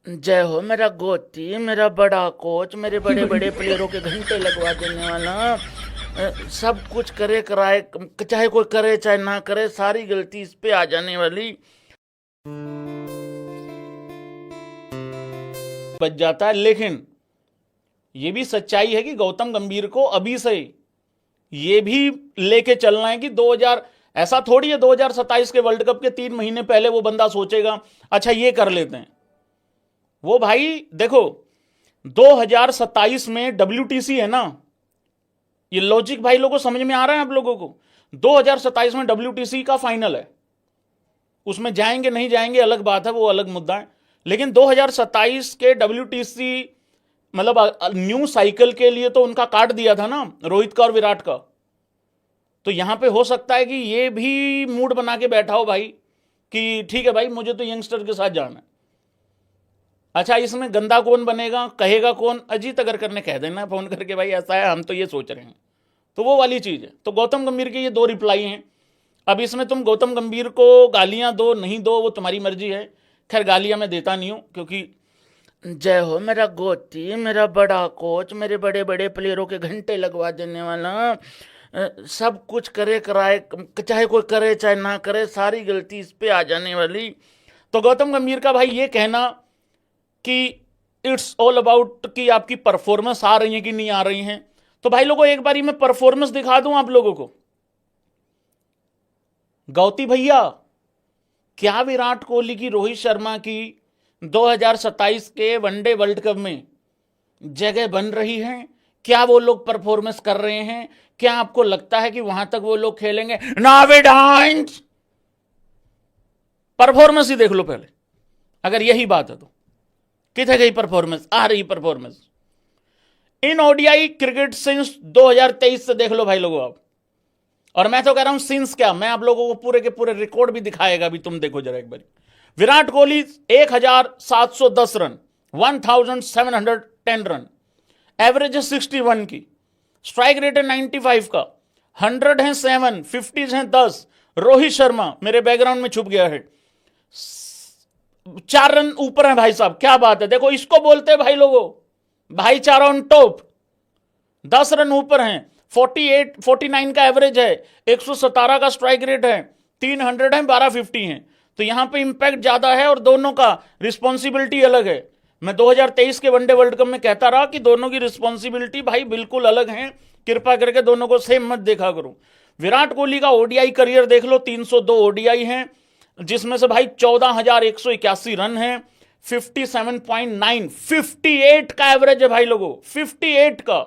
जय हो मेरा गोती, मेरा बड़ा कोच, मेरे बड़े बड़े प्लेयरों के घंटे लगवा देने वाला। सब कुछ करे कराए, चाहे कोई करे चाहे ना करे, सारी गलती इस पे आ जाने वाली। बच जाता है, लेकिन ये भी सच्चाई है कि गौतम गंभीर को अभी से ये भी लेके चलना है कि 2000, ऐसा थोड़ी है 2027 के वर्ल्ड कप के 3 महीने पहले वो बंदा सोचेगा अच्छा ये कर लेते हैं। वो भाई देखो, 2027 में WTC है ना, ये लॉजिक भाई लोगों को समझ में आ रहा है आप लोगों को। 2027 में WTC का फाइनल है, उसमें जाएंगे नहीं जाएंगे अलग बात है, वो अलग मुद्दा है। लेकिन 2027 के WTC मतलब न्यू साइकिल के लिए तो उनका काट दिया था ना रोहित का और विराट का। तो यहां पे हो सकता है कि ये भी मूड बना के बैठा हो भाई कि ठीक है भाई मुझे तो यंगस्टर के साथ जाना है। अच्छा, इसमें गंदा कौन बनेगा, कहेगा कौन? अजीत अगरकर ने कह देना फोन करके भाई ऐसा है, हम तो ये सोच रहे हैं। तो वो वाली चीज है। तो गौतम गंभीर के ये 2 रिप्लाई हैं। अब इसमें तुम गौतम गंभीर को गालियां दो नहीं दो वो तुम्हारी मर्जी है। खैर गालियां मैं देता नहीं हूं क्योंकि जय हो मेरा गोती, मेरा बड़ा कोच, मेरे बड़े बड़े प्लेयरों के घंटे लगवा देने वाला। सब कुछ करे कराए, चाहे कोई करे चाहे ना करे, सारी गलती इस पे आ जाने वाली। तो गौतम गंभीर का भाई ये कहना कि इट्स ऑल अबाउट कि आपकी परफॉर्मेंस आ रही है कि नहीं आ रही है। तो भाई लोगों एक बारी मैं परफॉर्मेंस दिखा दूं आप लोगों को। गौती भैया, क्या विराट कोहली की, रोहित शर्मा की 2027 के वनडे वर्ल्ड कप में जगह बन रही है? क्या वो लोग परफॉर्मेंस कर रहे हैं? क्या आपको लगता है कि वहां तक वो लोग खेलेंगे? नाविडांस परफॉर्मेंस ही देख लो पहले, अगर यही बात है तो। कितने गई परफॉर्मेंस, आ रही performance in ODI cricket since 2023 से देख लो भाई लोगों आप। और मैं तो कह रहा हूं सिंस क्या, मैं आप लोगों को पूरे के पूरे रिकॉर्ड भी दिखाएगा भी, तुम देखो जरा एक बार। Virat Kohli 1710 run, 1710 run, average है 61 की, स्ट्राइक रेट है 95 का, 100 है 7, 50 है 10। रोहित शर्मा मेरे बैकग्राउंड में छुप गया है, 4 रन ऊपर है भाई साहब। क्या बात है, देखो इसको बोलते हैं भाई लोगों भाईचारा ऑन टॉप। 10 रन ऊपर हैं, 49 का एवरेज है, 117 का स्ट्राइक रेट है, 300 है, 1250 है। तो यहां पे इंपैक्ट ज्यादा है और दोनों का रिस्पॉन्सिबिलिटी अलग है। मैं 2023 के वनडे वर्ल्ड कप में कहता रहा कि दोनों की रिस्पॉन्सिबिलिटी भाई बिल्कुल अलग है, कृपा करके दोनों को सेम मत देखा करो। विराट कोहली का ओडीआई करियर देख लो, 302 ओडीआई है, जिसमें से भाई 14,181 रन है, 57.9, 58 का एवरेज है भाई लोगों, 58 का,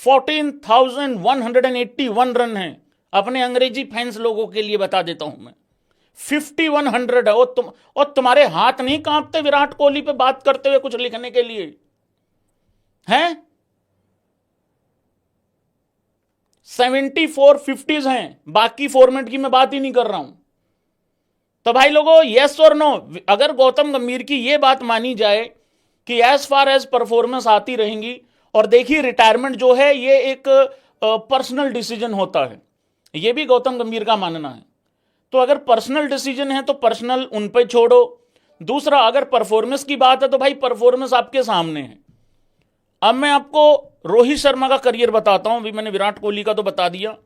14,181 रन है। अपने अंग्रेजी फैंस लोगों के लिए बता देता हूं मैं, 5100 है। और तुम्हारे हाथ नहीं कांपते विराट कोहली पे बात करते हुए कुछ लिखने के लिए हैं? 74 50s हैं, बाकी फॉर्मेट की मैं बात ही नहीं कर रहा हूं। तो भाई लोगों यस और नो, अगर गौतम गंभीर की यह बात मानी जाए कि एज फार एज परफॉर्मेंस आती रहेंगी, और देखिए रिटायरमेंट जो है ये एक पर्सनल डिसीजन होता है, ये भी गौतम गंभीर का मानना है। तो अगर पर्सनल डिसीजन है तो पर्सनल उन पे छोड़ो। दूसरा, अगर परफॉर्मेंस की बात है तो भाई परफॉर्मेंस आपके सामने है। अब मैं आपको रोहित शर्मा का करियर बताता हूं, अभी मैंने विराट कोहली का तो बता दिया।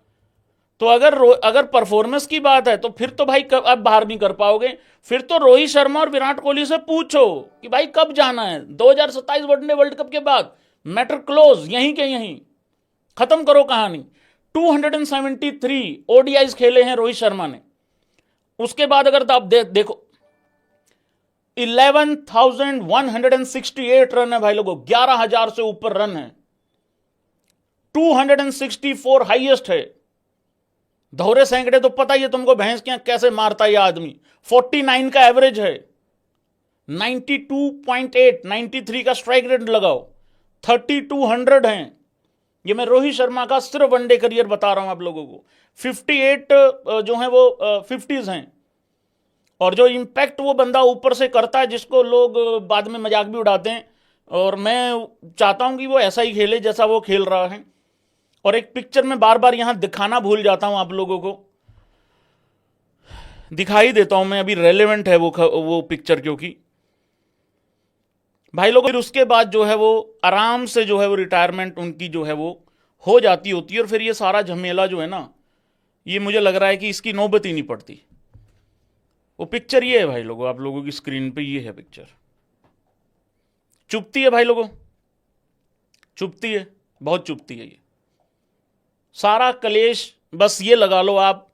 तो अगर परफॉर्मेंस की बात है तो फिर तो भाई कब अब बाहर नहीं कर पाओगे। फिर तो रोहित शर्मा और विराट कोहली से पूछो कि भाई कब जाना है, 2027 वनडे वर्ल्ड कप के बाद, मैटर क्लोज, यहीं के यहीं खत्म करो कहानी। 273 ओडीआईज खेले हैं रोहित शर्मा ने। उसके बाद अगर आप देखो 11,168 रन है भाई लोगों, 11,000 से ऊपर रन है, 264 हाईएस्ट है। दोहरे सैकड़े तो पता ही है तुमको भैंस क्या कैसे मारता है ये आदमी। 49 का एवरेज है, 92.8, 93 का स्ट्राइक रेट लगाओ, 3200 हैं। ये मैं रोहित शर्मा का सिर्फ वनडे करियर बता रहा हूं आप लोगों को। 58 जो है वो 50s हैं। और जो इंपैक्ट वो बंदा ऊपर से करता है, जिसको लोग बाद में मजाक भी उड़ाते हैं, और मैं चाहता हूं कि वो ऐसा ही खेले जैसा वो खेल रहा है। और एक पिक्चर में बार बार यहां दिखाना भूल जाता हूं आप लोगों को, दिखाई देता हूं मैं, अभी रेलेवेंट है वो पिक्चर, क्योंकि भाई लोग फिर उसके बाद जो है वो आराम से जो है वो रिटायरमेंट उनकी जो है वो हो जाती होती है, और फिर ये सारा झमेला जो है ना, ये मुझे लग रहा है कि इसकी नौबत ही नहीं पड़ती। वो पिक्चर ये है भाई लोगों, आप लोगों की स्क्रीन पे ये है पिक्चर। चुभती है भाई लोगों, चुभती है, बहुत चुभती है। ये सारा कलेश बस ये लगा लो आप,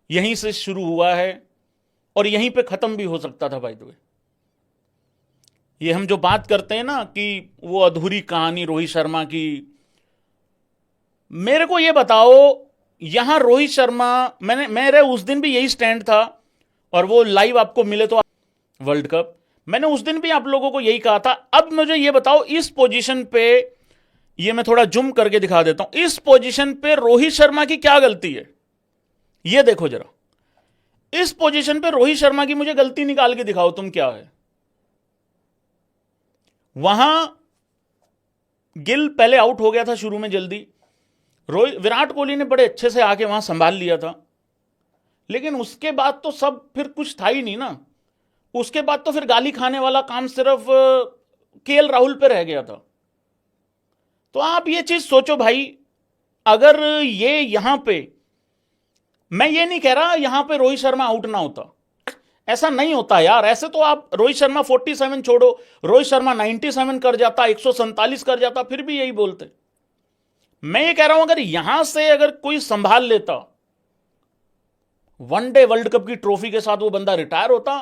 यहीं से शुरू हुआ है और यहीं पे खत्म भी हो सकता था भाई। तो ये हम जो बात करते हैं ना कि वो अधूरी कहानी रोहित शर्मा की, मेरे को ये बताओ, यहां रोहित शर्मा, मेरे उस दिन भी यही स्टैंड था, और वो लाइव आपको मिले तो वर्ल्ड कप, मैंने उस दिन भी आप लोगों को यही कहा था। अब मुझे ये बताओ, इस पोजीशन पे, ये मैं थोड़ा जूम करके दिखा देता हूं, इस पोजीशन पे रोहित शर्मा की क्या गलती है, ये देखो जरा। इस पोजीशन पे रोहित शर्मा की मुझे गलती निकाल के दिखाओ तुम, क्या है। वहां गिल पहले आउट हो गया था शुरू में जल्दी, विराट कोहली ने बड़े अच्छे से आके वहां संभाल लिया था, लेकिन उसके बाद तो सब फिर कुछ था ही नहीं ना। उसके बाद तो फिर गाली खाने वाला काम सिर्फ केएल राहुल पे रह गया था। तो आप ये चीज सोचो भाई, अगर ये यहां पे, मैं ये नहीं कह रहा यहां पे रोहित शर्मा आउट ना होता, ऐसा नहीं होता यार। ऐसे तो आप रोहित शर्मा 47 छोड़ो, रोहित शर्मा 97 कर जाता, 147 कर जाता, फिर भी यही बोलते। मैं ये कह रहा हूं अगर यहां से अगर कोई संभाल लेता, वनडे वर्ल्ड कप की ट्रॉफी के साथ वो बंदा रिटायर होता,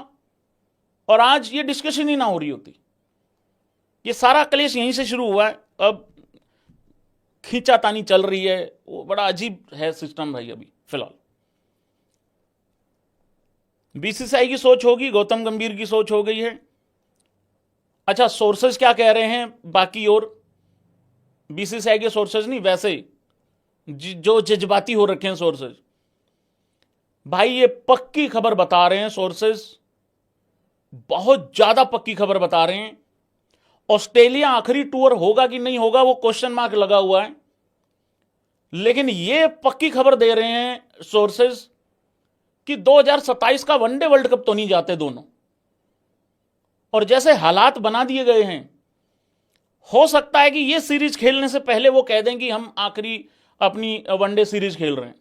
और आज ये डिस्कशन ही ना हो रही होती। ये सारा क्लेश यहीं से शुरू हुआ है, अब खींचातानी चल रही है, वो बड़ा अजीब है सिस्टम भाई अभी फिलहाल। बीसीसीआई की सोच होगी, गौतम गंभीर की सोच हो गई है। अच्छा, सोर्सेज क्या कह रहे हैं बाकी, और बीसीसीआई के सोर्सेज नहीं, वैसे जो जज्बाती हो रखे हैं सोर्सेज, भाई ये पक्की खबर बता रहे हैं सोर्सेज, बहुत ज्यादा पक्की खबर बता रहे हैं। ऑस्ट्रेलिया आखिरी टूर होगा कि नहीं होगा वो क्वेश्चन मार्क लगा हुआ है, लेकिन ये पक्की खबर दे रहे हैं सोर्सेज कि 2027 का वनडे वर्ल्ड कप तो नहीं जाते दोनों। और जैसे हालात बना दिए गए हैं, हो सकता है कि ये सीरीज खेलने से पहले वो कह दें कि हम आखिरी अपनी वनडे सीरीज खेल रहे हैं,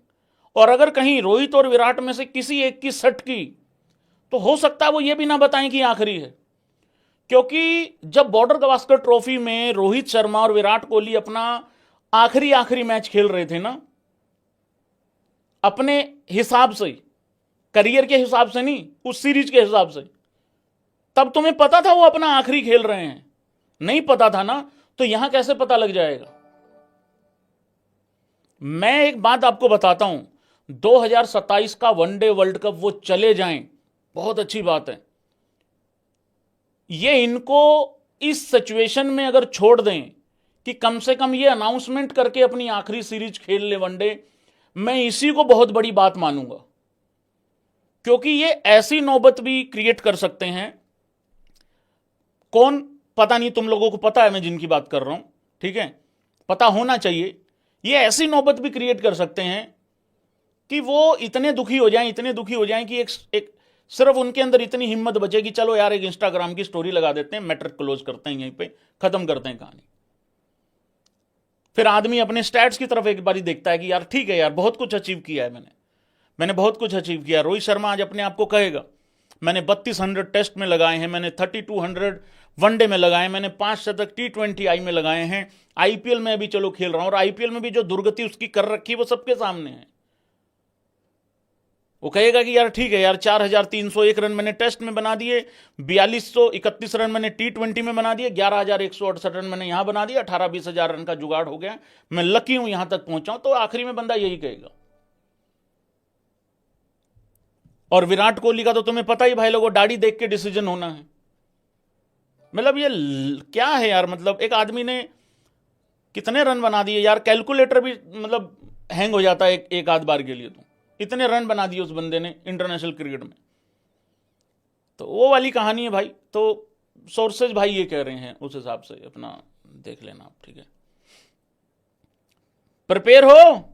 और अगर कहीं रोहित और विराट में से किसी एक की सट की, तो हो सकता है वो ये भी ना बताएं कि आखिरी है। क्योंकि जब बॉर्डर गावस्कर ट्रॉफी में रोहित शर्मा और विराट कोहली अपना आखिरी मैच खेल रहे थे ना, अपने हिसाब से, करियर के हिसाब से नहीं, उस सीरीज के हिसाब से, तब तुम्हें पता था वो अपना आखिरी खेल रहे हैं? नहीं पता था ना, तो यहां कैसे पता लग जाएगा। मैं एक बात आपको बताता हूं, 2027 का वनडे वर्ल्ड कप वो चले जाएं, बहुत अच्छी बात है। ये इनको इस सिचुएशन में अगर छोड़ दें कि कम से कम ये अनाउंसमेंट करके अपनी आखिरी सीरीज खेल ले वनडे, मैं इसी को बहुत बड़ी बात मानूंगा। क्योंकि ये ऐसी नौबत भी क्रिएट कर सकते हैं, कौन पता नहीं, तुम लोगों को पता है मैं जिनकी बात कर रहा हूं, ठीक है, पता होना चाहिए। ये ऐसी नौबत भी क्रिएट कर सकते हैं कि वो इतने दुखी हो जाएं कि एक सिर्फ उनके अंदर इतनी हिम्मत बचे कि चलो यार एक इंस्टाग्राम की स्टोरी लगा देते हैं, मैटर क्लोज करते हैं, यहीं पे खत्म करते हैं कहानी। फिर आदमी अपने स्टैट्स की तरफ एक बारी देखता है कि यार ठीक है यार, बहुत कुछ अचीव किया है मैंने बहुत कुछ अचीव किया। रोहित शर्मा आज अपने आप को कहेगा मैंने 3200 टेस्ट में लगाए हैं, मैंने 3200 वनडे में लगाए, मैंने 5 शतक T20I में लगाए हैं, आईपीएल में अभी चलो खेल रहा हूं, और आईपीएल में भी जो दुर्गति उसकी कर रखी वो सबके सामने है। वो कहेगा कि यार ठीक है यार, 4301 रन मैंने टेस्ट में बना दिए, 4231 रन मैंने T20 में बना दिए, 11168 रन मैंने यहां बना दिया, 18-20 हजार रन का जुगाड़ हो गया, मैं लकी हूं यहां तक पहुंचा हूं। तो आखिरी में बंदा यही कहेगा। और विराट कोहली का तो तुम्हें पता ही भाई लोगों, दाढ़ी देख के डिसीजन होना है। मतलब ये क्या है यार, मतलब एक आदमी ने कितने रन बना दिए यार, कैलकुलेटर भी मतलब हैंग हो जाता है एक आध बार के लिए। तो इतने रन बना दिए उस बंदे ने इंटरनेशनल क्रिकेट में, तो वो वाली कहानी है भाई। तो सोर्सेज भाई ये कह रहे हैं, उस हिसाब से अपना देख लेना आप, ठीक है। प्रिपेयर हो।